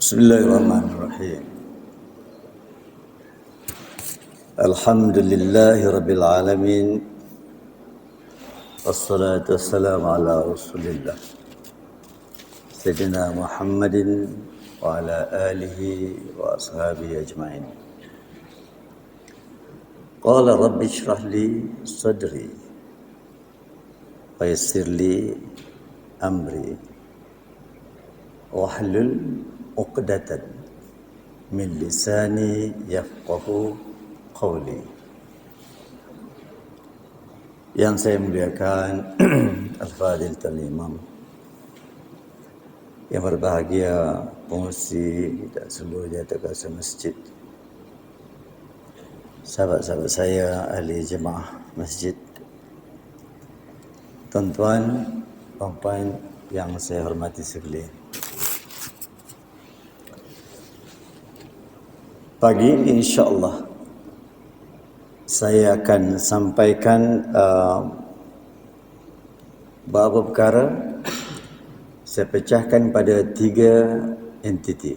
Bismillahirrahmanirrahim. Alhamdulillahi rabbil alamin. Wassalatu wassalamu ala Rasulillah Sayyidina Muhammadin wa ala alihi wa ashabihi ajma'in. Qala rabbi shrah li sadri wa yassir li amri wahlul 'uqdatan min lisani yafqahu qawli. Yang saya muliakan Al-Fadhil Tuan Imam, yang berbahagia pengurusi dan seluruh jaga-jaga masjid, sahabat-sahabat saya ahli jemaah masjid, tuan-tuan, puan-puan yang saya hormati sekalian. Pagi ini insya-Allah saya akan sampaikan beberapa perkara. Saya pecahkan pada 3 entiti.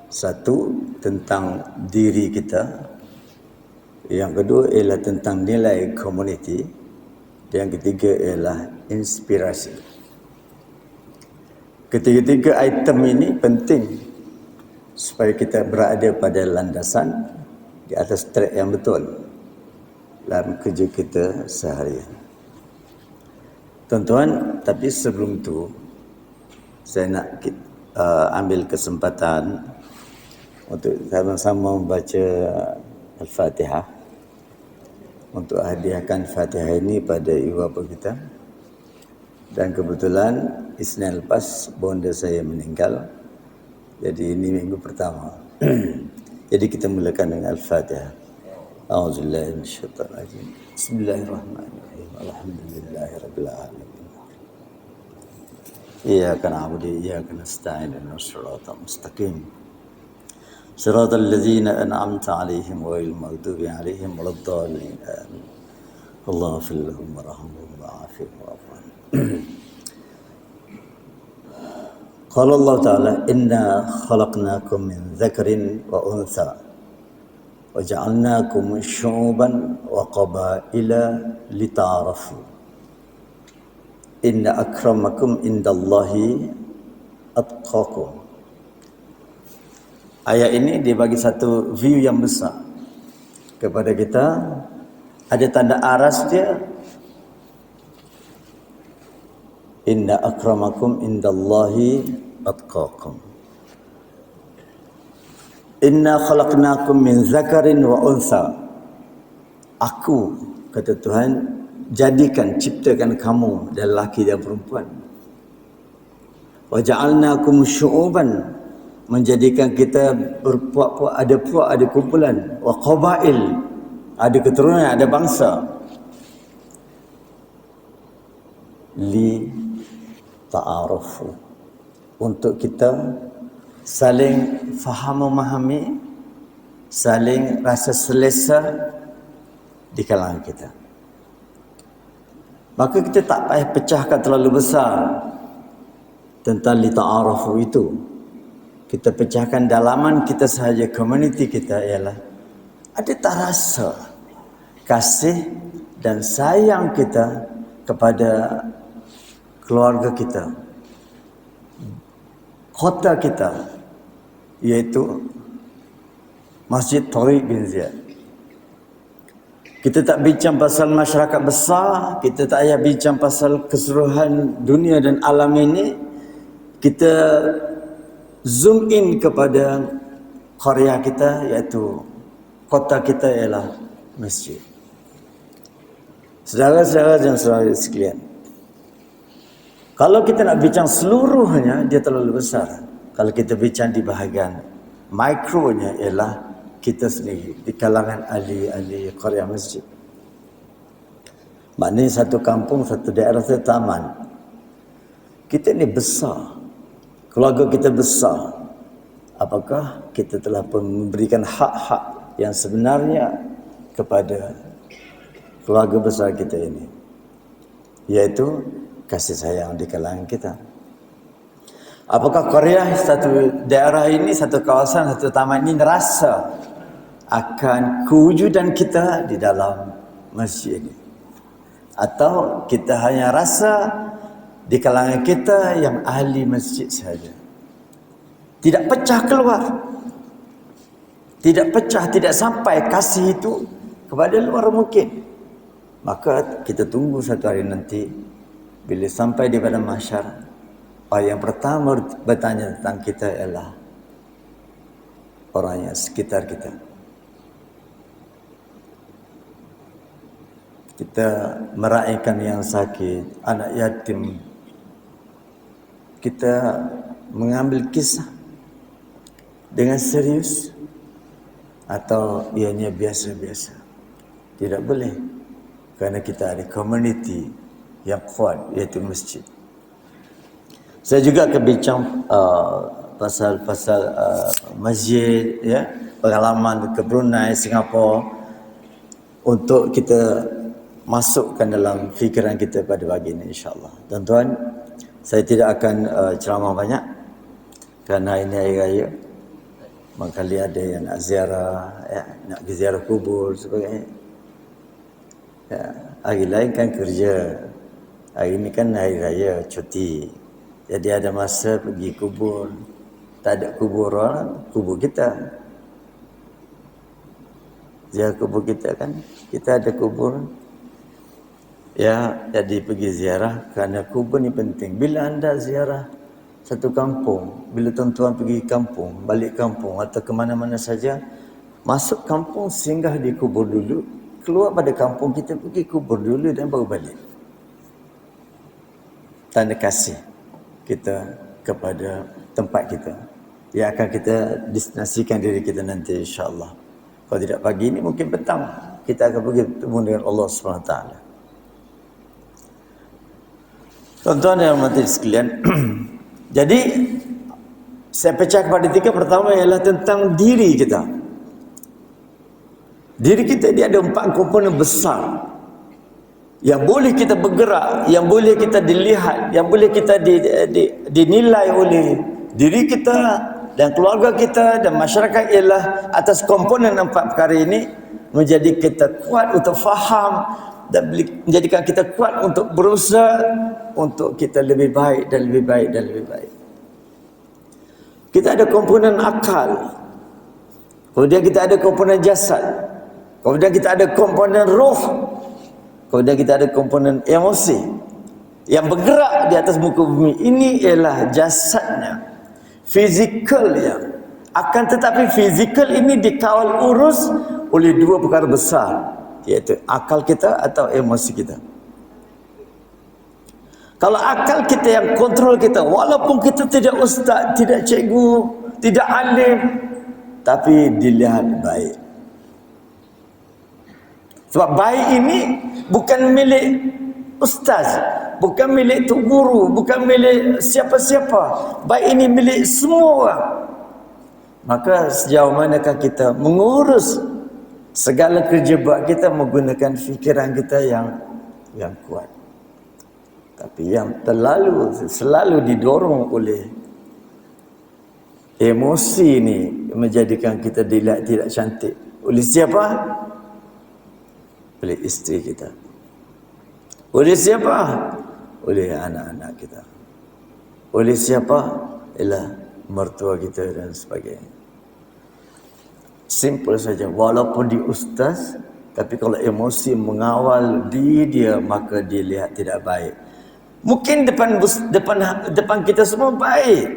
Satu, tentang diri kita. Yang kedua ialah tentang nilai komuniti. Yang ketiga ialah inspirasi. Ketiga-tiga item ini penting supaya kita berada pada landasan di atas track yang betul dalam kerja kita seharian. Tuan-tuan, tapi sebelum itu saya nak ambil kesempatan untuk sama-sama membaca Al-Fatihah, untuk hadiahkan Fatihah ini pada ibu bapa kita. Dan kebetulan Isnin lepas bonda saya meninggal, jadi ini minggu pertama. Jadi kita mulakan dengan Al-Fatihah. A'udzubillahi minasyaitonir rajim. Bismillahirrahmanirrahim. Alhamdulillahirabbil alamin. Iyyaka na'budu wa iyyaka nasta'in. Ihdinas siratal mustaqim. Siratal ladzina an'amta 'alaihim ghairil maghdubi 'alaihim waladdallin. Amin. Allahumma ighfir lahum warhamhum wa'afihim wa'fu 'anhum. Qala Allah Ta'ala, inna khalaqnakum min dzakarin wa untha wa ja'alnakum syu'uban wa qabaila lita'arafu. Inna akramakum indallahi atqakum. Ayat ini dia bagi satu view yang besar kepada kita. Ada tanda aras dia. Inna akramakum indallahi atqakum. Inna khalaqnakum min dzakarin wa untha. Aku, kata Tuhan, jadikan, ciptakan kamu dari lelaki dan perempuan. Wa ja'alnakum syu'uban, menjadikan kita berpuak-puak, ada kumpulan. Wa qabail, ada keturunan, ada bangsa. Li ta'arufu, untuk kita saling faham memahami, saling rasa selesa di kalangan kita. Maka kita tak payah pecahkan terlalu besar tentang li ta'arufu itu. Kita pecahkan dalaman kita sahaja, komuniti kita ialah ada tak rasa kasih dan sayang kita kepada keluarga kita, kota kita, iaitu Masjid Tariq bin Ziyad. Kita tak bincang pasal masyarakat besar, kita tak payah bincang pasal keseluruhan dunia dan alam ini. Kita zoom in kepada karya kita, iaitu kota kita ialah masjid. Saudara-saudara dan saudara sekalian, kalau kita nak bincang seluruhnya, dia terlalu besar. Kalau kita bincang di bahagian mikronya, ialah kita sendiri di kalangan ahli-ahli karya masjid. Maknanya satu kampung, satu daerah, satu taman. Kita ni besar, keluarga kita besar. Apakah kita telah pun memberikan hak-hak yang sebenarnya kepada keluarga besar kita ini, iaitu kasih sayang di kalangan kita. Apakah Korea, satu daerah ini, satu kawasan, satu taman ini rasa akan kewujudan kita di dalam masjid ini? Atau kita hanya rasa di kalangan kita yang ahli masjid saja? Tidak pecah keluar. Tidak pecah, tidak sampai kasih itu kepada luar mungkin. Maka kita tunggu satu hari nanti, bila sampai di padang mahsyar, orang yang pertama bertanya tentang kita ialah orang yang sekitar kita. Kita meraihkan yang sakit, anak yatim. Kita mengambil kisah dengan serius atau ianya biasa-biasa. Tidak boleh, kerana kita ada community yang kuat, iaitu masjid. Saya juga akan bincang pasal masjid, ya, pengalaman ke Brunei, Singapura, untuk kita masukkan dalam fikiran kita pada pagi ini, insyaAllah. Tuan-tuan, saya tidak akan ceramah banyak kerana ini hari raya. Mangkali ada yang nak ziarah, ya, nak pergi ziarah kubur sebagainya. Ya, hari lain kan kerja, hari ini kan hari raya, cuti. Jadi ada masa pergi kubur. Tak ada kubur orang, kubur kita. Ziarah kubur kita kan, kita ada kubur. Ya, jadi pergi ziarah kerana kubur ni penting. Bila anda ziarah satu kampung, bila tuan-tuan pergi kampung, balik kampung atau ke mana-mana saja, masuk kampung singgah di kubur dulu, keluar pada kampung kita pergi kubur dulu dan baru balik. Tanda kasih kita kepada tempat kita yang akan kita destinasikan diri kita nanti, insya-Allah. Kalau tidak pagi ini, mungkin petang kita akan pergi bertemu dengan Allah SWT. Tuan-tuan yang hormati sekalian, jadi saya pecah kepada tiga. Pertama ialah tentang diri kita. Diri kita dia ada 4 komponen besar yang boleh kita bergerak, yang boleh kita dilihat, yang boleh kita dinilai oleh diri kita dan keluarga kita dan masyarakat, ialah atas komponen 4 perkara ini menjadi kita kuat untuk faham dan menjadikan kita kuat untuk berusaha untuk kita lebih baik dan lebih baik dan lebih baik. Kita ada komponen akal, kemudian kita ada komponen jasad, kemudian kita ada komponen roh, kemudian kita ada komponen emosi yang bergerak di atas muka bumi. Ini ialah jasadnya, fizikalnya. Akan tetapi fizikal ini dikawal urus oleh 2 perkara besar, iaitu akal kita atau emosi kita. Kalau akal kita yang kontrol kita, walaupun kita tidak ustaz, tidak cikgu, tidak alim, tapi dilihat baik. Sebab baik ini bukan milik ustaz, bukan milik tok guru, bukan milik siapa-siapa. Baik ini milik semua orang. Maka sejauh manakah kita mengurus segala kerja buat kita menggunakan fikiran kita yang kuat. Tapi yang selalu didorong oleh emosi ini menjadikan kita dilihat tidak cantik. Oleh siapa? Oleh isteri kita. Oleh siapa? Oleh anak-anak kita. Oleh siapa? Ialah mertua kita dan sebagainya. Simple saja. Walaupun dia ustaz, tapi kalau emosi mengawal dia, maka dia lihat tidak baik. Mungkin depan kita semua baik,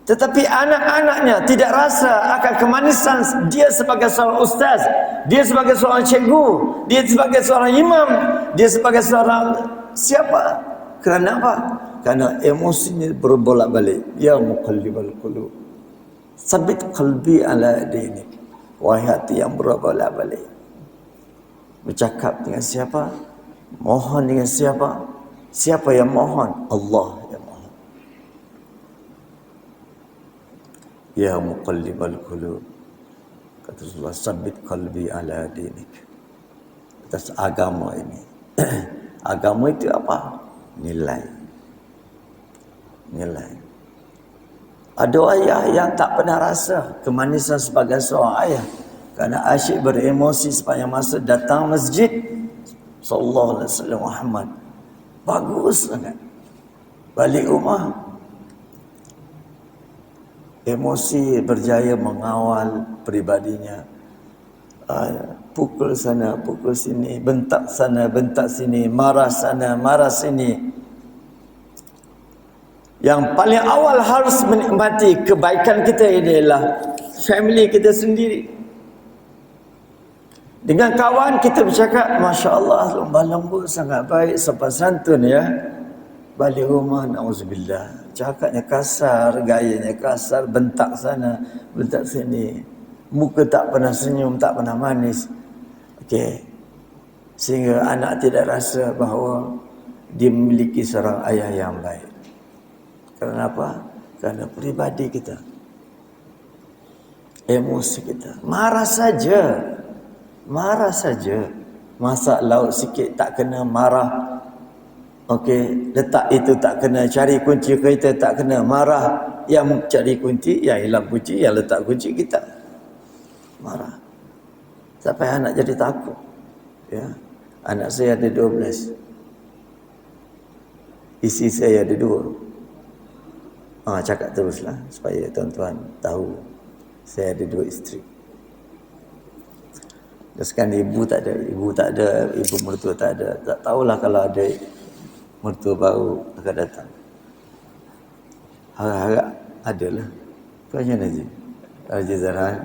tetapi anak-anaknya tidak rasa akan kemanisan dia sebagai seorang ustaz, dia sebagai seorang cikgu, dia sebagai seorang imam, dia sebagai seorang siapa. Kerana apa? Kerana emosinya berbolak-balik. Ya muqallibal qulub, sabit qalbi ala dinik. Wahai hati yang berbolak-balik, bercakap dengan siapa? Mohon dengan siapa? Siapa yang mohon? Allah yang mohon. Ya muqallibal qulub, kata Rasulullah, sabit qalbi ala dinik. Atas agama ini. Agama itu apa? Nilai. Ada ayah yang tak pernah rasa kemanisan sebagai seorang ayah, kerana asyik beremosi sepanjang masa datang masjid sallallahu alaihi wasallam Muhammad. Bagus sangat. Balik rumah, emosi berjaya mengawal peribadinya. Pukul sana, pukul sini, bentak sana, bentak sini, marah sana, marah sini. Yang paling awal harus menikmati kebaikan kita ini adalah family kita sendiri. Dengan kawan kita bercakap, Masya Allah, lembah lembut, sangat baik, sopan santun ya. Balik rumah, na'udzubillah, cakapnya kasar, gayanya kasar, bentak sana, bentak sini. Muka tak pernah senyum, tak pernah manis. Okey. Sehingga anak tidak rasa bahawa dia memiliki seorang ayah yang baik. Kenapa? Kerana peribadi kita, emosi kita, marah saja. Marah saja. Masak lauk sikit tak kena, marah. Okey, letak itu tak kena, cari kunci kereta tak kena, marah. Yang cari kunci, yang hilang kunci, yang letak kunci kita, marah. Sampai anak jadi takut. Ya. Anak saya ada 12. Isteri saya ada 2. Cakap teruslah supaya tuan-tuan tahu saya ada 2 isteri. Dan sekarang ibu tak ada, ibu mertua tak ada. Tak tahulah kalau ada mertua baru akan datang. Harap-harap adalah. Kau macam mana je? Raja Zahran,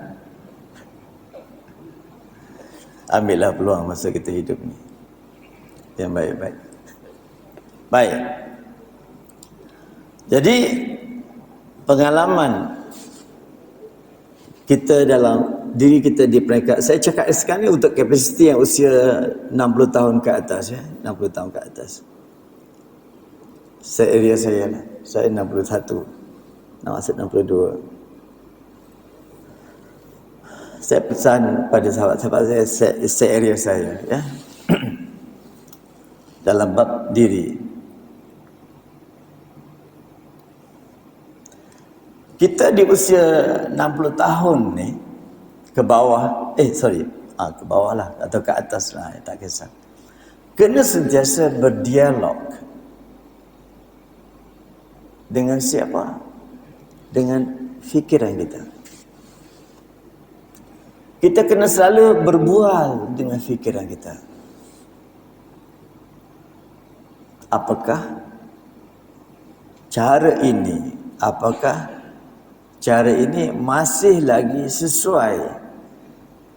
ambillah peluang masa kita hidup ni yang baik-baik. Baik. Jadi pengalaman kita dalam diri kita di peringkat, saya cakap sekarang ni untuk kapasiti yang usia 60 tahun ke atas ya, 60 tahun ke atas. Area saya lah, saya 61, nak masuk 62. Saya pesan pada sahabat-sahabat saya, area saya ya. Dalam bab diri, kita di usia 60 tahun ni ke bawah, ke bawah lah atau ke atas lah, tak kisah. Kena sentiasa berdialog dengan siapa? Dengan fikiran kita. Kita kena selalu berbual dengan fikiran kita. Apakah cara ini masih lagi sesuai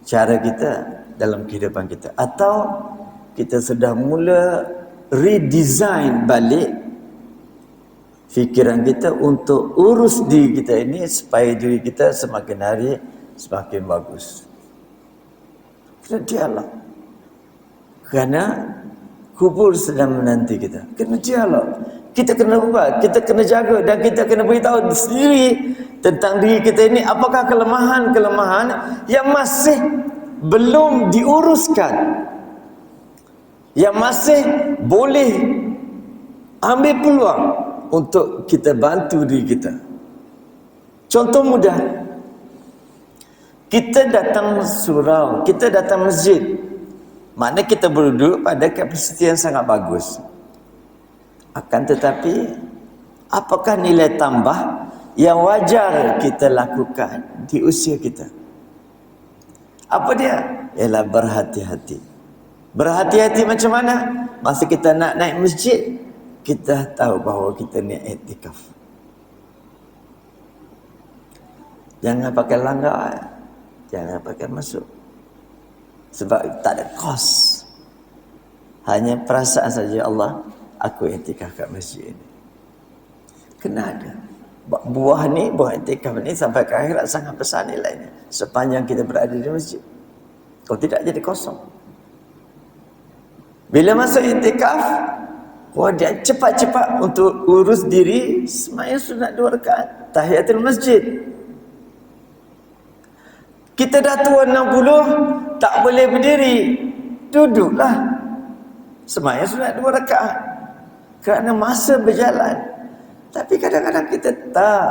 cara kita dalam kehidupan kita, atau kita sudah mula redesign balik fikiran kita untuk urus diri kita ini supaya diri kita semakin hari semakin bagus. Kena dialog. Kerana kubur sedang menanti kita. Kena dialog. Kita kena buat, kita kena jaga, dan kita kena beritahu sendiri tentang diri kita ini apakah kelemahan-kelemahan yang masih belum diuruskan, yang masih boleh ambil peluang untuk kita bantu diri kita. Contoh mudah, kita datang surau, kita datang masjid, makna kita berduduk pada kapasiti yang sangat bagus. Akan tetapi, apakah nilai tambah yang wajar kita lakukan di usia kita? Apa dia? Ialah berhati-hati. Berhati-hati macam mana? Masa kita nak naik masjid, kita tahu bahawa kita ni iktikaf. Jangan pakai langgar, jangan pakai masuk. Sebab tak ada kos. Hanya perasaan saja, Allah, aku iktikaf kat masjid ini. Kena ada. Buah iktikaf ni sampai ke akhirat sangat besar nilainya. Sepanjang kita berada di masjid. Kalau tidak, jadi kosong. Bila masuk iktikaf, dia cepat-cepat untuk urus diri, sembahyang sunat 2 rakaat, tahiyatul masjid. Kita dah tua 60, tak boleh berdiri, duduklah, sembahyang sunat 2 rakaat. Kerana masa berjalan. Tapi kadang-kadang kita tak.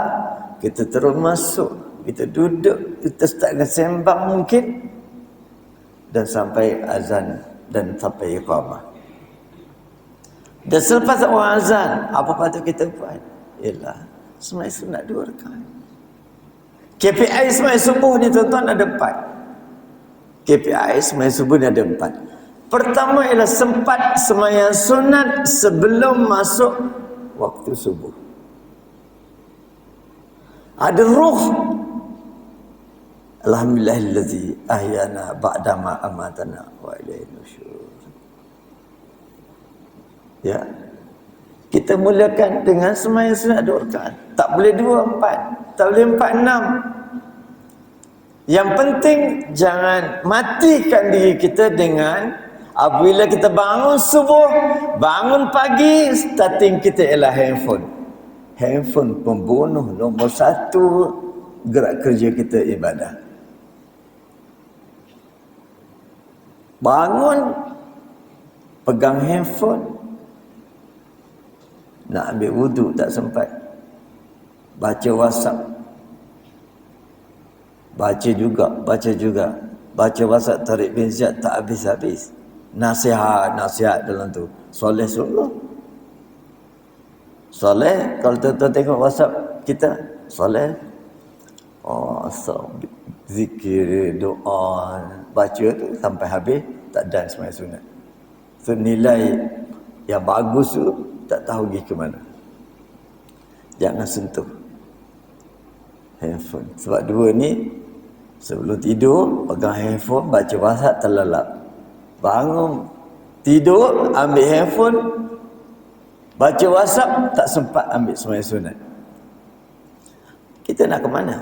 kita terus masuk, kita duduk, kita start dengan sembang mungkin, dan sampai azan dan sampai iqamah. Dan selepas orang azan, apa patut kita buat? Ialah sembahyang sunat 2 rakaat. KPI sembahyang subuh ni tuan-tuan ada 4. KPI sembahyang subuh ni ada 4. Pertama ialah sempat sembahyang sunat sebelum masuk waktu subuh. Ada ruh. Alhamdulillahillazi ahyana ba'dama amatana wa ilaihi nusyur. Ya. Kita mulakan dengan sembahyang sunat 2 rakaat. Tak boleh 2, 4. Tak boleh 4, 6. Yang penting jangan matikan diri kita dengan apabila kita bangun subuh, bangun pagi, starting kita ialah handphone. Handphone pembunuh nombor 1 gerak kerja kita ibadah. Bangun, pegang handphone, nak ambil wuduk tak sempat, baca WhatsApp, baca juga baca WhatsApp Tariq bin Ziyad tak habis-habis, nasihat dalam tu. Soleh sungguh soleh. Kalau tuan-tuan tengok WhatsApp kita, soleh, zikir, doa, baca tu sampai habis, tak dan sembahyang sunat. So nilai yang bagus tu tak tahu pergi ke mana. Jangan sentuh handphone. Sebab 2 ni, sebelum tidur pegang handphone, baca WhatsApp, terlelap. Bangun tidur, ambil handphone, baca WhatsApp, tak sempat ambil sembahyang sunat. Kita nak ke mana?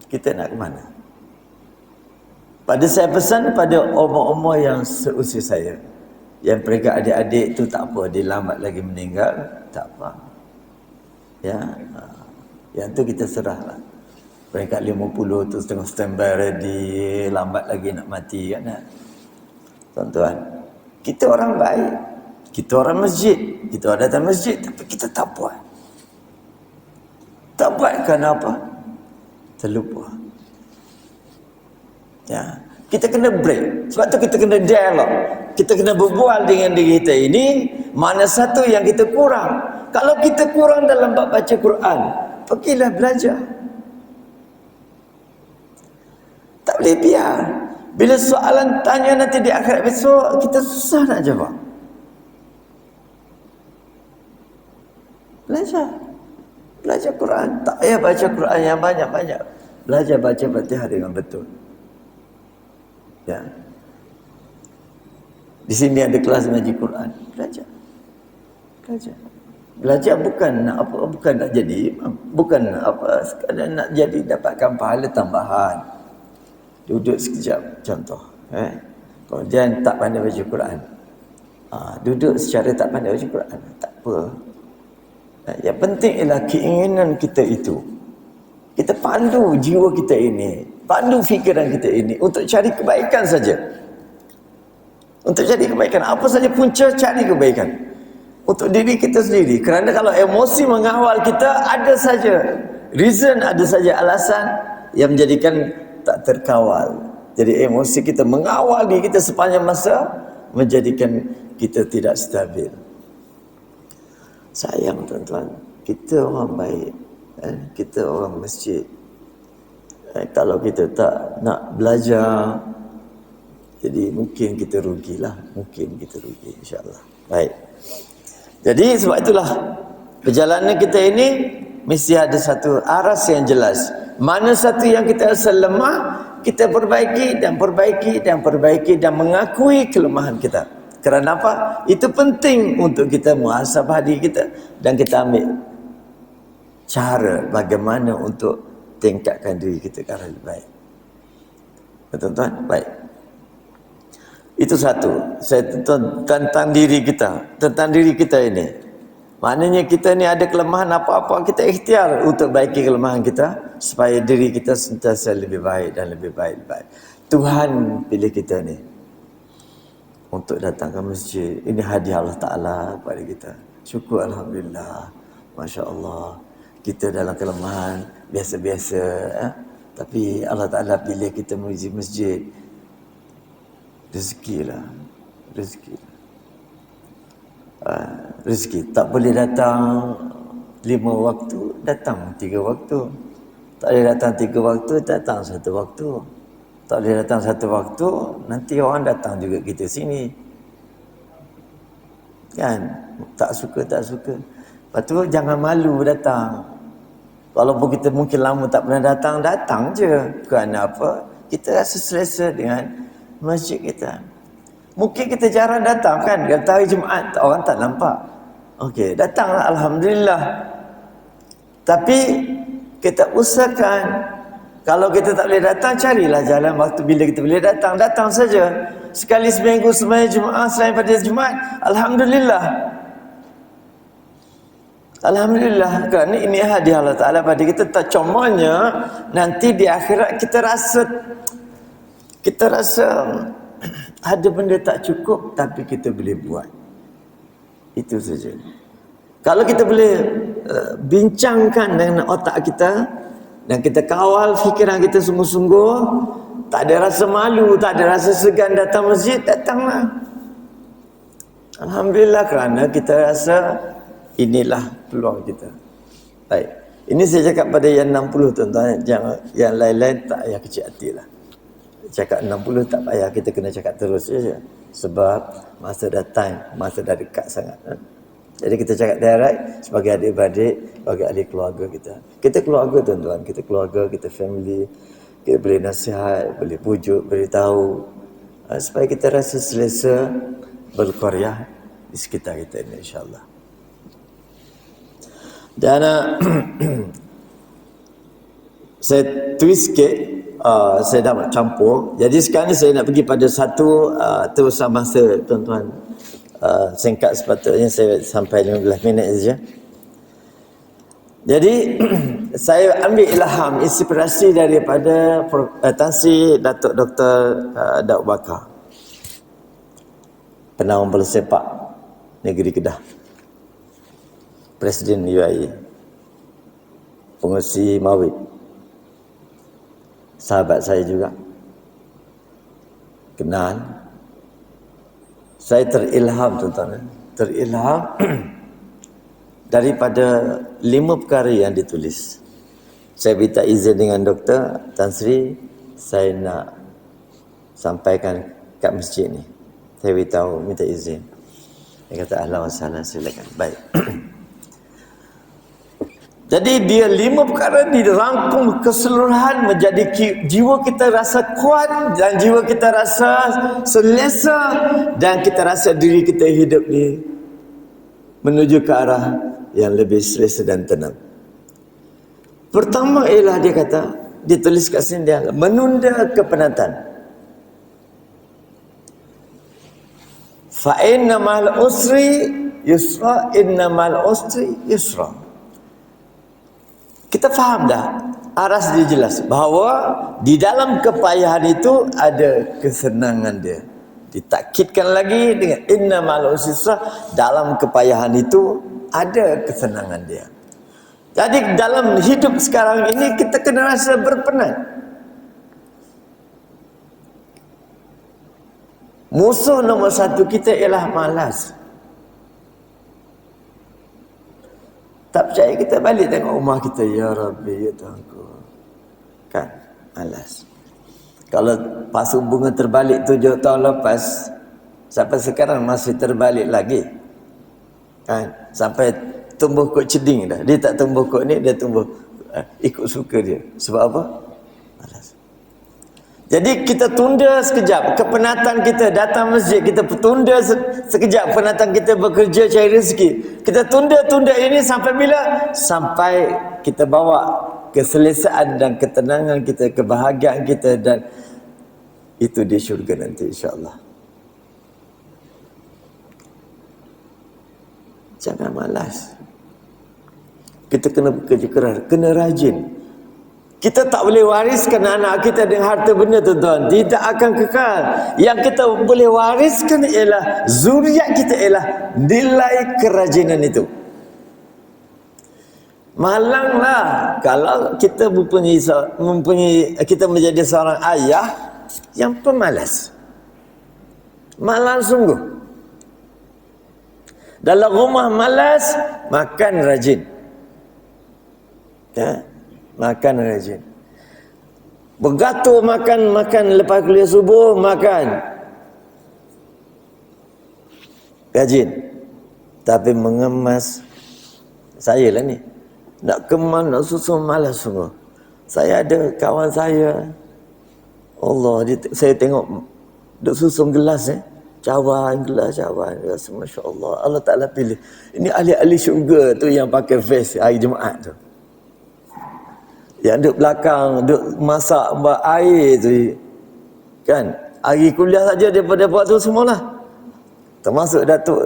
Kita nak ke mana? Pada saya pesan pada umur-umur yang seusia saya, yang mereka adik-adik tu tak apa, dia lambat lagi meninggal, tak apa. Ya, yang tu kita serahlah. Mereka 50 tu setengah standby ready, lambat lagi nak mati kan. Tuan-tuan, kita orang baik, kita orang masjid, kita orang datang masjid, tapi kita tak buat. Tak buat kerana apa? Terlupa. Ya, kita kena break. Sebab tu kita kena dialog. Kita kena berbual dengan diri kita ini, mana satu yang kita kurang. Kalau kita kurang dalam bab baca Quran, pergilah belajar. Tak boleh biar. Bila soalan tanya nanti di akhirat besok, kita susah nak jawab. Belajar Quran. Tak payah baca Quran yang banyak-banyak. Belajar baca Fatihah dengan betul. Ya. Di sini ada kelas mengaji Quran. Belajar. Belajar bukan nak apa, bukan nak jadi imam, bukan nak apa, sekadar nak jadi dapatkan pahala tambahan. Duduk sekejap, contoh. Kemudian tak pandai baca Quran. Duduk secara tak pandai baca Quran, tak apa. Yang penting ialah keinginan kita itu. Kita pandu jiwa kita ini, pandu fikiran kita ini untuk cari kebaikan saja. Untuk cari kebaikan, apa saja punca cari kebaikan. Untuk diri kita sendiri. Kerana kalau emosi mengawal kita, ada saja reason, ada saja alasan yang menjadikan tak terkawal. Jadi emosi kita mengawal diri kita sepanjang masa, menjadikan kita tidak stabil. Sayang tuan-tuan, kita orang baik, kita orang masjid, kalau kita tak nak belajar, jadi mungkin kita rugilah, insya-Allah. Baik. Jadi sebab itulah perjalanan kita ini mesti ada satu aras yang jelas. Mana satu yang kita rasa lemah, kita perbaiki dan mengakui kelemahan kita. Kerana apa? Itu penting untuk kita muhasabah diri kita dan kita ambil cara bagaimana untuk tingkatkan diri kita ke arah lebih baik. Betul-betul? Baik. Itu satu. Saya tentang diri kita ini. Maknanya kita ni ada kelemahan apa-apa, kita ikhtiar untuk baiki kelemahan kita supaya diri kita sentiasa lebih baik dan lebih baik. Tuhan pilih kita ni untuk datang ke masjid. Ini hadiah Allah Ta'ala kepada kita. Syukur Alhamdulillah. Masya Allah. kita dalam kelemahan biasa-biasa, tapi Allah Ta'ala pilih kita menguji masjid. Rezeki. Rezeki tak boleh datang 5 waktu, datang 3 waktu. Tak boleh datang 3 waktu, datang 1 waktu. Tak boleh datang 1 waktu, nanti orang datang juga kita sini. Kan? Tak suka. Lepas tu jangan malu datang. Walaupun kita mungkin lama tak pernah datang, datang je. Kerana apa? Kita rasa selesa dengan masjid kita. Mungkin kita jarang datang kan, kata hari Jumaat orang tak nampak. Okey, datanglah, alhamdulillah. Tapi kita usahakan, kalau kita tak boleh datang, carilah jalan waktu bila kita boleh datang. Datang saja. Sekali seminggu sembahyang Jumaat selain pada Jumaat, alhamdulillah. Alhamdulillah, kerana ini hadiah Allah Ta'ala pada kita. Tak comolnya nanti di akhirat kita rasa ada benda tak cukup, tapi kita boleh buat. Itu saja. Kalau kita boleh bincangkan dengan otak kita dan kita kawal fikiran kita sungguh-sungguh, tak ada rasa malu, tak ada rasa segan datang masjid, datanglah. Alhamdulillah, kerana kita rasa inilah peluang kita. Baik. Ini saya cakap pada yang 60 tuan-tuan. Yang lain-lain tak payah kecil hati lah. Cakap 60 tak payah, kita kena cakap terus saja. Sebab masa dah time, masa dah dekat sangat. Jadi kita cakap direct sebagai adik-beradik, sebagai ahli keluarga kita. Kita keluarga tuan-tuan, kita keluarga, kita family. Kita boleh nasihat, boleh pujuk, boleh tahu. Supaya kita rasa selesa berqaryah di sekitar kita ini, insyaAllah. Dan saya twist sikit, saya dah campur. Jadi sekarang ni saya nak pergi pada satu terusan masa tuan-tuan. Singkat sepatutnya saya sampai 15 minit saja. Jadi saya ambil ilham, inspirasi daripada Tan Sri Datuk Dr. Daud Bakar, penaung bola sepak negeri Kedah, Presiden UAE, pengurusi Mawid, sahabat saya juga, kenal. Saya terilham tuan-tuan, terilham daripada 5 perkara yang ditulis. Saya minta izin dengan Doktor Tan Sri, saya nak sampaikan kat masjid ni. Saya beritahu, minta izin. Dia kata, ahlan wa sahlan, silakan. Baik. Jadi dia 5 perkara dirangkum keseluruhan menjadi jiwa kita rasa kuat dan jiwa kita rasa selesa dan kita rasa diri kita hidup ni menuju ke arah yang lebih selesa dan tenang. Pertama ialah dia kata, ditulis kat sini dia, menunda kepenatan. Fa inna ma'al usri yusra, inna ma'al usri yusra. Kita faham dah, aras dia jelas bahawa di dalam kepayahan itu ada kesenangan dia. Ditakkidkan lagi dengan inna ma'al usri yusra, dalam kepayahan itu ada kesenangan dia. Jadi dalam hidup sekarang ini kita kena rasa berpenat. Musuh nombor 1 kita ialah malas. Tak percaya, kita balik tengok rumah kita, ya Rabbi, ya Tuhanku. Kan, malas. Kalau pasu bunga terbalik 7 tahun lepas, sampai sekarang masih terbalik lagi. Kan, sampai tumbuh kot ceding dah. Dia tak tumbuh kot ni, dia tumbuh ikut suka dia. Sebab apa? Malas. Jadi kita tunda sekejap kepenatan kita datang masjid, kita tunda sekejap penatan kita bekerja cari rezeki. Kita tunda ini sampai bila? Sampai kita bawa keselesaan dan ketenangan kita, kebahagiaan kita, dan itu di syurga nanti, insya-Allah. Jangan malas. Kita kena bekerja keras, kena rajin. Kita tak boleh wariskan anak kita dengan harta benda, tuan-tuan. Tidak akan kekal. Yang kita boleh wariskan ialah zuriat kita, ialah nilai kerajinan itu. Malanglah kalau kita mempunyai kita menjadi seorang ayah yang pemalas. Malang sungguh. Dalam rumah malas, makan rajin. Ya, makan rajin. Bergatur makan lepas kuliah subuh, makan rajin. Tapi mengemas, saya lah ni, nak kemas, nak susun, malas semua. Saya ada kawan saya, Allah, saya tengok duk susun gelas cawan gelas, Masya Allah, Allah Ta'ala pilih. Ini ahli-ahli syurga tu yang pakai vest hari Jumaat tu, yang duk belakang, duk masak buat air tu kan. Hari kuliah saja daripada buat tu semualah, termasuk Datuk.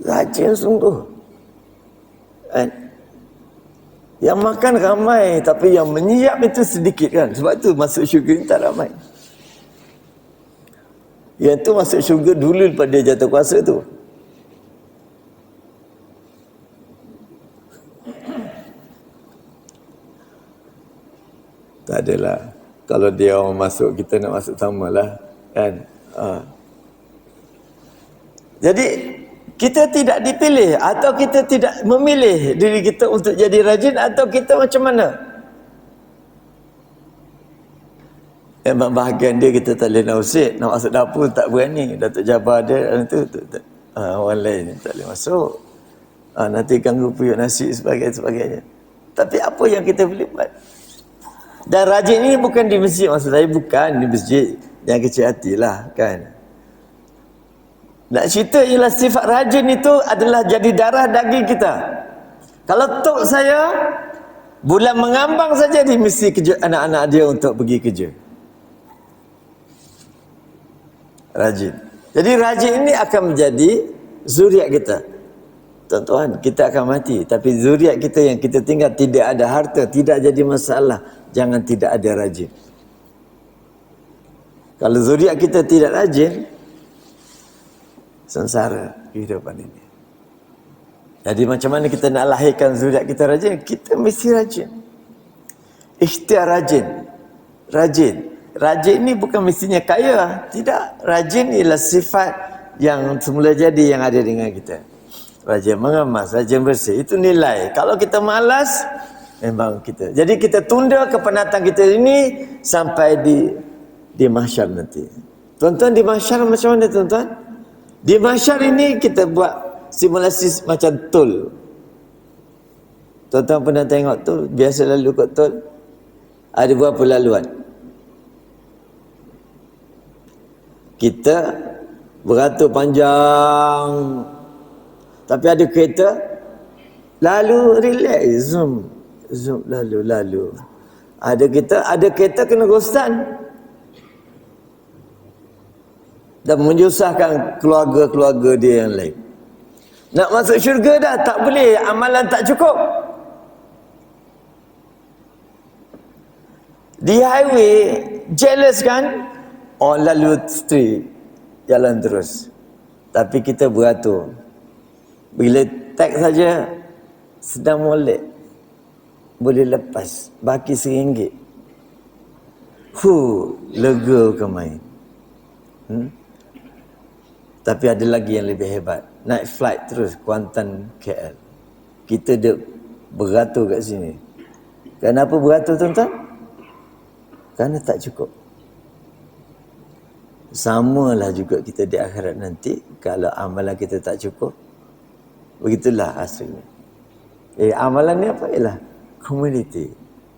Rajin sungguh kan? Yang makan ramai, tapi yang menyiap itu sedikit kan. Sebab tu masuk syurga ni tak ramai. Yang tu masuk syurga dulu lepas dia jatuh kuasa tu. Tak adalah. Kalau dia orang masuk, kita nak masuk sama lah kan. Jadi kita tidak dipilih, atau kita tidak memilih diri kita untuk jadi rajin, atau kita macam mana? Memang bahagian dia kita tak boleh nak usik, nak masuk dapur tak berani. Datuk Jabar ada tu, orang lain tak boleh masuk. Nanti ganggu puyuk nasi sebagainya. Tapi apa yang kita boleh buat? Dan rajin ini bukan di masjid, maksud saya bukan di masjid, yang kecil hatilah kan. Nak cerita ialah sifat rajin itu adalah jadi darah daging kita. Kalau tok saya bulan mengambang saja dia mesti kerja anak-anak dia untuk pergi kerja. Rajin. Jadi rajin ini akan menjadi zuriat kita. Tuan-tuan, kita akan mati, tapi zuriat kita yang kita tinggal tidak ada harta, tidak jadi masalah. Jangan tidak ada rajin. Kalau zuriat kita tidak rajin, sengsara kehidupan ini. Jadi macam mana kita nak lahirkan zuriat kita rajin? Kita mesti rajin. Ikhtiar rajin. Rajin ni bukan mestinya kaya. Tidak. Rajin ialah sifat yang semula jadi yang ada dengan kita. Rajin mengemas, rajin bersih. Itu nilai. Kalau kita malas, memang kita. Jadi kita tunda kepenatan kita ini sampai di mahsyar nanti. Tuan-tuan, di mahsyar macam mana tuan-tuan? Di mahsyar ini kita buat simulasi macam tol. Tuan-tuan pernah tengok tol? Biasa lalu kat tol. Ada berapa laluan? Kita beratur panjang. Tapi ada kereta lalu relax, zoom lalu. Ada kereta kena rosan. Dan menyusahkan keluarga-keluarga dia yang lain. Nak masuk syurga dah tak boleh, amalan tak cukup. Di highway jealous kan, lalu straight, jalan terus. Tapi kita beratur. Bila tag saja sedang molek, boleh lepas, baki RM1. Lega ke main. Tapi ada lagi yang lebih hebat. Naik flight terus Kuantan KL. Kita duk beratur kat sini. Kenapa beratur tuan-tuan? Kerana tak cukup. Samalah juga kita di akhirat nanti. Kalau amalan kita tak cukup, begitulah hasilnya. Amalan ni apa? Ialah community.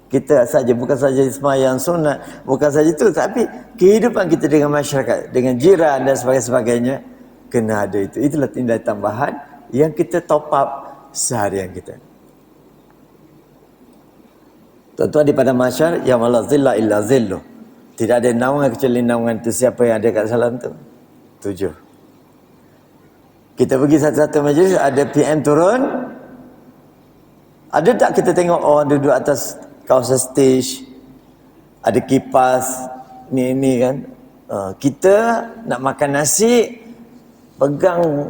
Kita saja, bukan saja sembahyang sunat, bukan saja itu, tapi kehidupan kita dengan masyarakat, dengan jiran dan sebagainya, kena ada itu. Itulah nilai tambahan yang kita top up seharian kita. Tuan-tuan, di pada masyarakat, yang la zilla illa zilluh. Tidak ada naungan kecuali naungan itu. Siapa yang ada kat salam tu? 7. Kita pergi satu-satu majlis, ada PM turun. Ada tak kita tengok orang duduk atas kawasan stage, ada kipas ni kan. Kita nak makan nasi, pegang,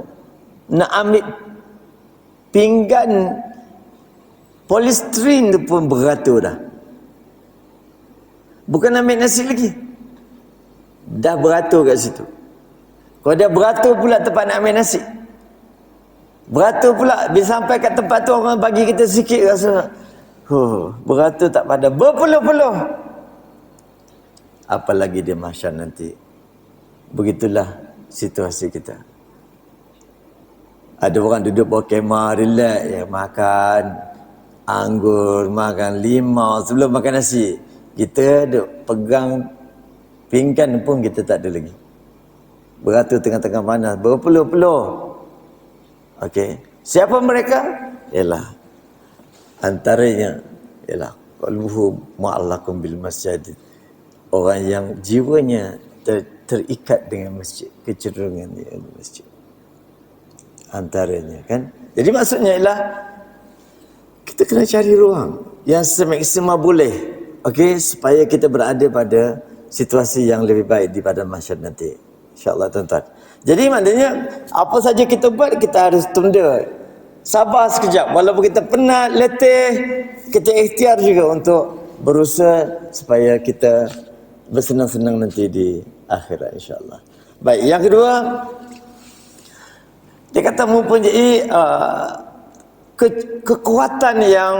nak ambil pinggan polistrin tu pun beratur dah. Bukan ambil nasi lagi, dah beratur kat situ. Kalau dia beratur pula tempat nak ambil nasi, beratur pula bila sampai kat tempat tu orang bagi kita sikit rasa beratur tak pada berpuluh-puluh, apalagi di mahsyar nanti. Begitulah situasi kita. Ada orang duduk bawah kemah relax, ya, makan anggur, makan limau sebelum makan nasi. Kita duk pegang pinggan pun kita tak ada lagi. Beratur tengah-tengah panas, berpuluh-puluh. Okey, siapa mereka? Ialah antaranya ialah qalbuhu mu'allaqun bil masjid. Orang yang jiwanya terikat dengan masjid, kecenderungan dia di masjid. Antaranya kan. Jadi maksudnya ialah kita kena cari ruang yang semaksimal boleh, okey, supaya kita berada pada situasi yang lebih baik di pada mahsyar nanti, insya-Allah tuan-tuan. Jadi maknanya apa saja kita buat kita harus tunda, sabar sekejap, walaupun kita penat, letih, kita ikhtiar juga untuk berusaha supaya kita bersenang-senang nanti di akhirat, insya-Allah. Baik, yang kedua, dia kata mempunyai kekuatan yang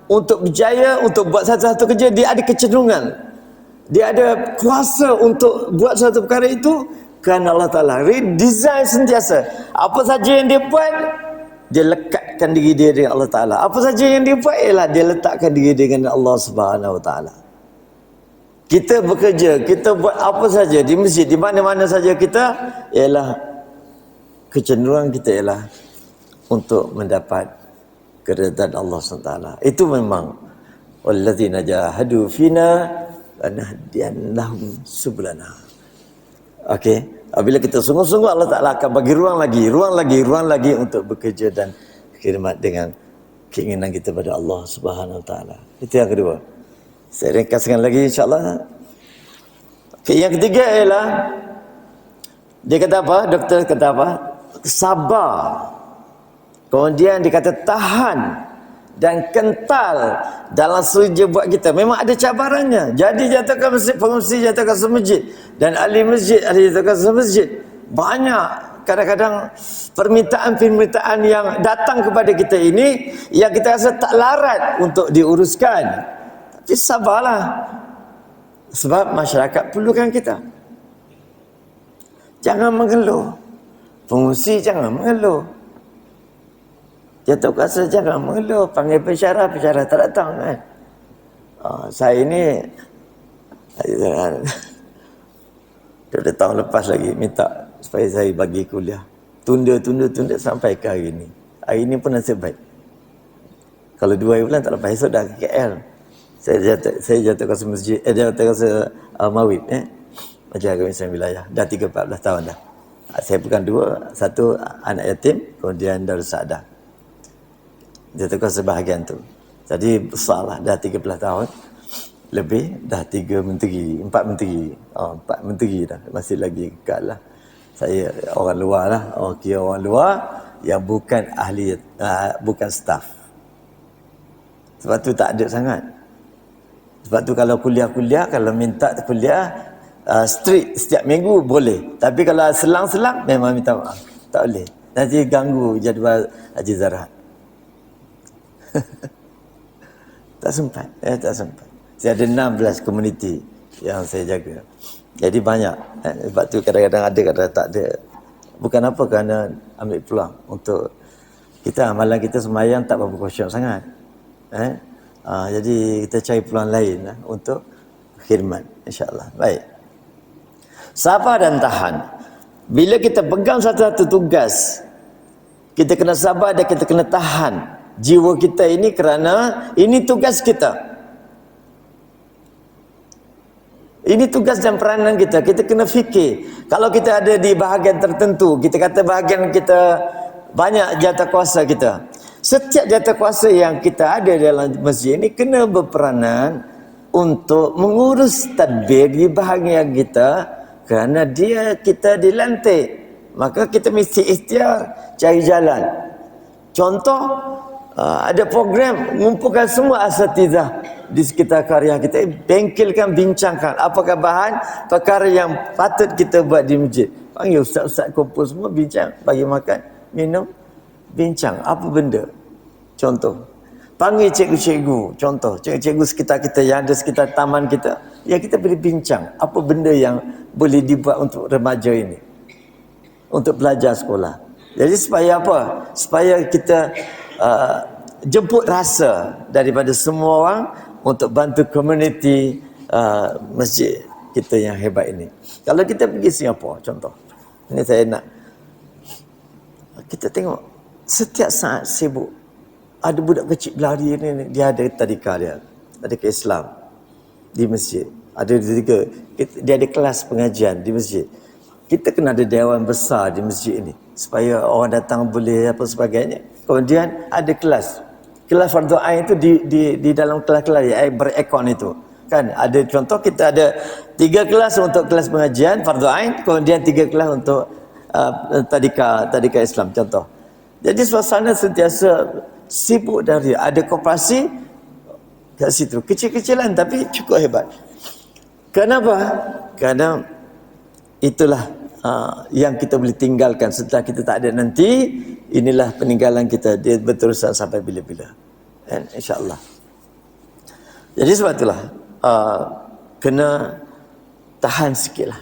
untuk berjaya, untuk buat satu-satu kerja, dia ada kecenderungan, dia ada kuasa untuk buat satu perkara itu kerana Allah Ta'ala redesign sentiasa. Apa saja yang dia buat, dia lekatkan diri dia dengan Allah Ta'ala. Apa saja yang dia buat ialah dia letakkan diri dengan Allah Subhanahu Wa Ta'ala. Kita bekerja, kita buat apa saja di masjid, di mana-mana saja kita, ialah kecenderungan kita ialah untuk mendapat keridhaan Allah SWT. Itu memang wallazina jahadu fina lanahdiyannahum sublana. Okey, apabila kita sungguh-sungguh, Allah Taala akan bagi ruang lagi untuk bekerja dan khidmat dengan keinginan kita pada Allah Subhanahu Wa Taala. Itu yang kedua. Saya ringkaskan lagi insya-Allah. Okey, yang ketiga ialah dia kata apa? Doktor kata apa? Sabar. Kemudian dia kata tahan dan kental dalam kerja buat kita. Memang ada cabarannya. Jadi jatuhkan masjid, pengungsi jatuhkan semesjid, dan ahli masjid jatuhkan semesjid. Banyak kadang-kadang permintaan-permintaan yang datang kepada kita ini yang kita rasa tak larat untuk diuruskan. Tapi sabarlah, sebab masyarakat perlukan kita. Jangan mengeluh. Pengungsi jangan mengeluh. Jatuh kuasa jangan mengeluh. Panggil pensyarah tak datang kan. Saya ini dah tahun lepas lagi minta supaya saya bagi kuliah. Tunda sampai ke hari ini. Hari ini pun nasib baik. Kalau 2 bulan tak lepas, esok dah ke KL. Saya jatuh kuasa masjid, jatuh kuasa Mawib, Majlis Agama Wilayah. Dah 13-14 tahun dah. Saya pegang 2, satu anak yatim, kemudian Darul Saadah. Jatuh kuasa bahagian tu. Jadi besarlah, dah 13 tahun lebih, dah 3 menteri, 4 menteri. 4 menteri dah, masih lagi kekal lah. Saya orang luar lah, orang luar yang bukan ahli, bukan staff. Sebab tu tak ada sangat. Sebab tu kalau kuliah, kalau minta kuliah strict setiap minggu boleh. Tapi kalau selang-selang memang minta maaf, tak boleh. Nanti ganggu jadual Haji Zarahat. Tak sempat. Saya ada 16 komuniti yang saya jaga. Jadi banyak. Sebab tu kadang-kadang ada, kadang-kadang tak ada. Bukan apa, kerana ambil peluang untuk kita, amalan kita sembahyang tak berapa khusyuk sangat. Jadi kita cari peluang lain untuk khidmat, insya-Allah. Baik. Sabar dan tahan. Bila kita pegang satu-satu tugas, kita kena sabar dan kita kena tahan jiwa kita ini, kerana ini tugas kita. Ini tugas dan peranan kita. Kita kena fikir. Kalau kita ada di bahagian tertentu, kita kata bahagian kita banyak jatah kuasa kita. Setiap jatah kuasa yang kita ada dalam masjid ini kena berperanan untuk mengurus tadbir di bahagian kita, kerana kita dilantik. Maka kita mesti ikhtiar cari jalan. Contoh, ada program mengumpulkan semua asatizah di sekitar karya kita, bengkelkan, bincangkan apakah bahan perkara yang patut kita buat di masjid. Panggil ustaz-ustaz kumpul semua, bincang, bagi makan, minum, bincang apa benda. Contoh, panggil cikgu-cikgu, contoh cikgu-cikgu sekitar kita yang ada sekitar taman kita, ya kita boleh bincang apa benda yang boleh dibuat untuk remaja ini, untuk belajar sekolah. Jadi supaya apa? Supaya kita jemput rasa daripada semua orang untuk bantu komuniti masjid kita yang hebat ini. Kalau kita pergi Singapura, contoh, ini saya nak, kita tengok setiap saat sibuk. Ada budak kecil berlari ni, dia ada tadika dia, tadika Islam di masjid. Dia ada kelas pengajian di masjid. Kita kena ada dewan besar di masjid ini supaya orang datang boleh apa sebagainya. Kemudian ada kelas fardu ain itu di dalam kelas-kelas yang berekon itu. Kan ada contoh, kita ada 3 kelas untuk kelas pengajian fardu ain, kemudian 3 kelas untuk tadika Islam contoh. Jadi suasana sentiasa sibuk dari ada koperasi kat situ, kecil-kecilan tapi cukup hebat. Kenapa? Karena itulah yang kita boleh tinggalkan setelah kita tak ada nanti. Inilah peninggalan kita, dia berterusan sampai bila-bila, dan insya-Allah. Jadi sebab itulah kena tahan sikitlah.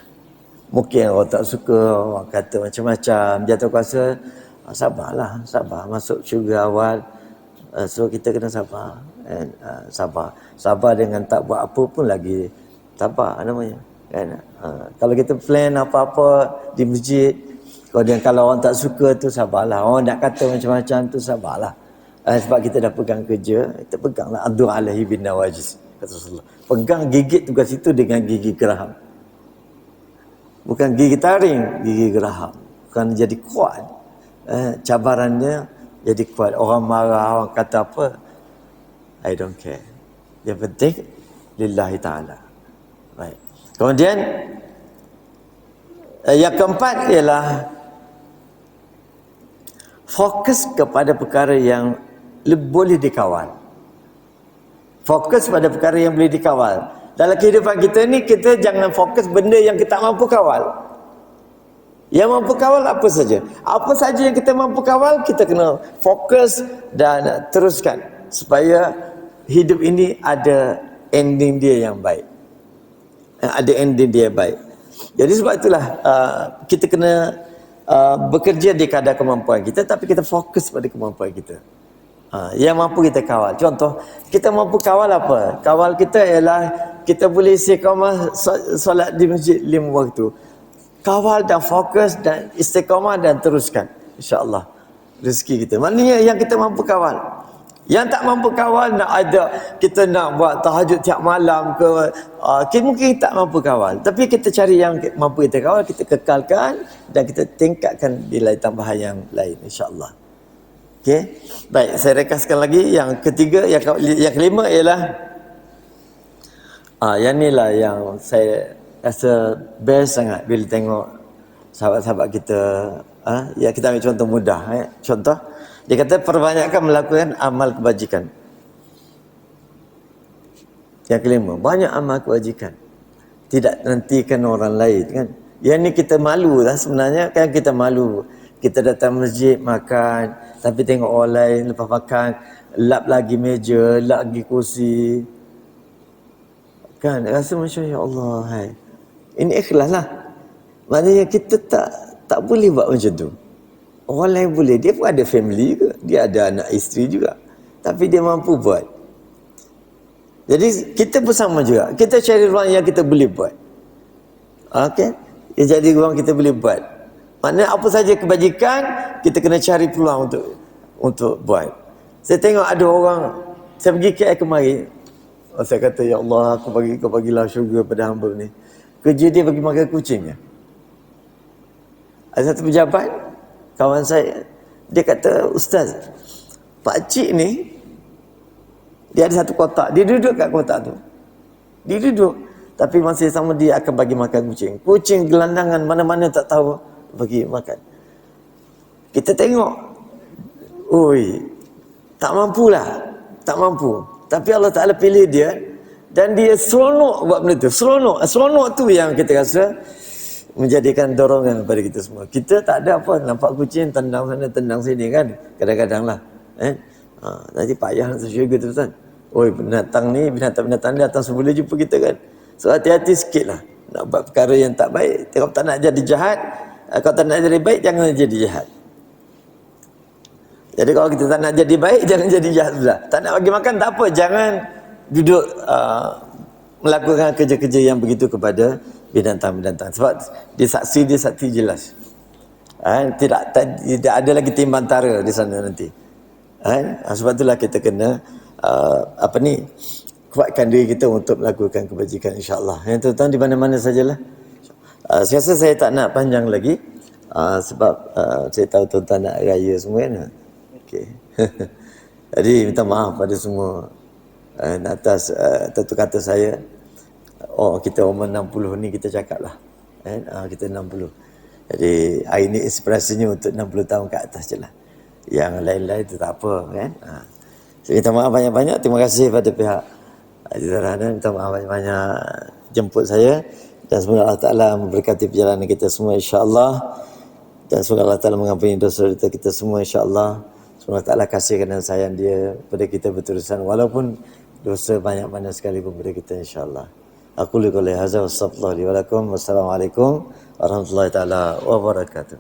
Mungkin orang tak suka, orang kata macam-macam, jatuh kuasa, sabarlah, sabar, masuk syurga awal. So kita kena sabar, and sabar dengan tak buat apa pun lagi sabar namanya, kan. Kalau kita plan apa-apa di masjid, kemudian kalau orang tak suka tu sabarlah, orang nak kata macam-macam tu sabarlah. Sebab kita dah pegang kerja, kita peganglah, adu alaihi bin nawajiz, kata Rasulullah. Pegang gigit tugas itu dengan gigi geraham, bukan gigi taring, gigi geraham. Bukan jadi kuat, cabarannya jadi kuat. Orang marah, orang kata apa, I don't care. Yang penting lillahi ta'ala. Baik. Kemudian yang keempat ialah fokus kepada perkara yang boleh dikawal. Fokus pada perkara yang boleh dikawal. Dalam kehidupan kita ni, kita jangan fokus benda yang kita mampu kawal. Yang mampu kawal apa saja. Apa saja yang kita mampu kawal, kita kena fokus dan teruskan supaya hidup ini ada ending dia yang baik. Ada ending dia yang baik. Jadi sebab itulah kita kena bekerja di kadar kemampuan kita, tapi kita fokus pada kemampuan kita. Yang mampu kita kawal. Contoh, kita mampu kawal apa? Kawal kita ialah kita boleh istiqamah solat di masjid 5 waktu. Kawal dan fokus dan istiqamah dan teruskan, insya-Allah rezeki kita. Maknanya yang kita mampu kawal. Yang tak mampu kawal, nak ada kita nak buat tahajud tiap malam ke, mungkin kita tak mampu kawal. Tapi kita cari yang mampu kita kawal, kita kekalkan dan kita tingkatkan nilai tambahan yang lain, insya-Allah. Okey. Baik, saya rekaskan lagi yang ketiga, yang kelima ialah yang inilah yang saya rasa best sangat bila tengok sahabat-sahabat kita. Ya, kita ambil contoh mudah. Contoh, dia kata perbanyakkan melakukan amal kebajikan. Yang kelima, banyak amal kebajikan, tidak nantikan orang lain, kan. Yang ni kita malu lah sebenarnya, kan. Kita malu, kita datang masjid makan, tapi tengok orang lain lepas makan lap lagi meja, lap lagi kursi, kan. Rasa macam ya Allah, hai. Ini ikhlas lah. Maknanya kita tak boleh buat macam tu. Orang lain boleh, dia pun ada family ke, dia ada anak isteri juga, tapi dia mampu buat. Jadi kita pun sama juga, kita cari ruang yang kita boleh buat. Okey, jadi ruang kita boleh buat. Maknanya apa saja kebajikan, kita kena cari peluang untuk buat. Saya tengok ada orang, saya pergi KL kemarin, saya kata ya Allah, kau bagilah syurga pada hamba ni. Kerja dia bagi makan kucing ya. Ada satu pejabat, kawan saya, dia kata, Ustaz, Pak Cik ni, dia ada satu kotak, dia duduk kat kotak tu. Dia duduk, tapi masih sama dia akan bagi makan kucing. Kucing gelandangan mana-mana tak tahu bagi makan. Kita tengok, oi, tak mampulah, tak mampu. Tapi Allah Ta'ala pilih dia dan dia seronok buat benda tu. Seronok tu yang kita rasa menjadikan dorongan kepada kita semua. Kita tak ada apa, nampak kucing tendang sana tendang sini kan, kadang-kadang lah nanti payah nak syurga tu kan. Oi, binatang-binatang ni datang sebelum jumpa kita kan. So hati-hati sikit lah nak buat perkara yang tak baik. Kalau tak nak jadi jahat, kalau tak nak jadi baik, jangan jadi jahat. Jadi kalau kita tak nak jadi baik, jangan jadi jahat pula. Tak nak bagi makan, tak apa, jangan duduk melakukan kerja-kerja yang begitu kepada binatang-binatang. Sebab dia saksi jelas. Tidak ada lagi timbang tara di sana nanti. Sebab itulah kita kena kuatkan diri kita untuk melakukan kebajikan, insya-Allah. Yang tuan-tuan di mana-mana sajalah. Saya rasa saya tak nak panjang lagi sebab saya tahu tuan-tuan nak raya semua kan. Okey. Jadi minta maaf pada semua atas tentu kata saya. Kita umur 60 ni kita cakap lah. Kita 60. Jadi hari ni inspirasinya untuk 60 tahun ke atas je lah. Yang lain-lain tu tak apa kan. Saya minta maaf banyak-banyak. Terima kasih pada pihak Haji Rahana. Minta maaf banyak-banyak jemput saya. Dan semoga Allah Ta'ala memberkati perjalanan kita semua, insya-Allah. Dan semoga Allah Ta'ala mengampuni dosa kita semua, insya-Allah. Semoga Allah Ta'ala kasih kerana sayang dia pada kita berterusan, walaupun dosa banyak mana sekalipun pada kita, insya-Allah. Aku lihat oleh hazar wassalamualaikum warahmatullahi taala wabarakatuh.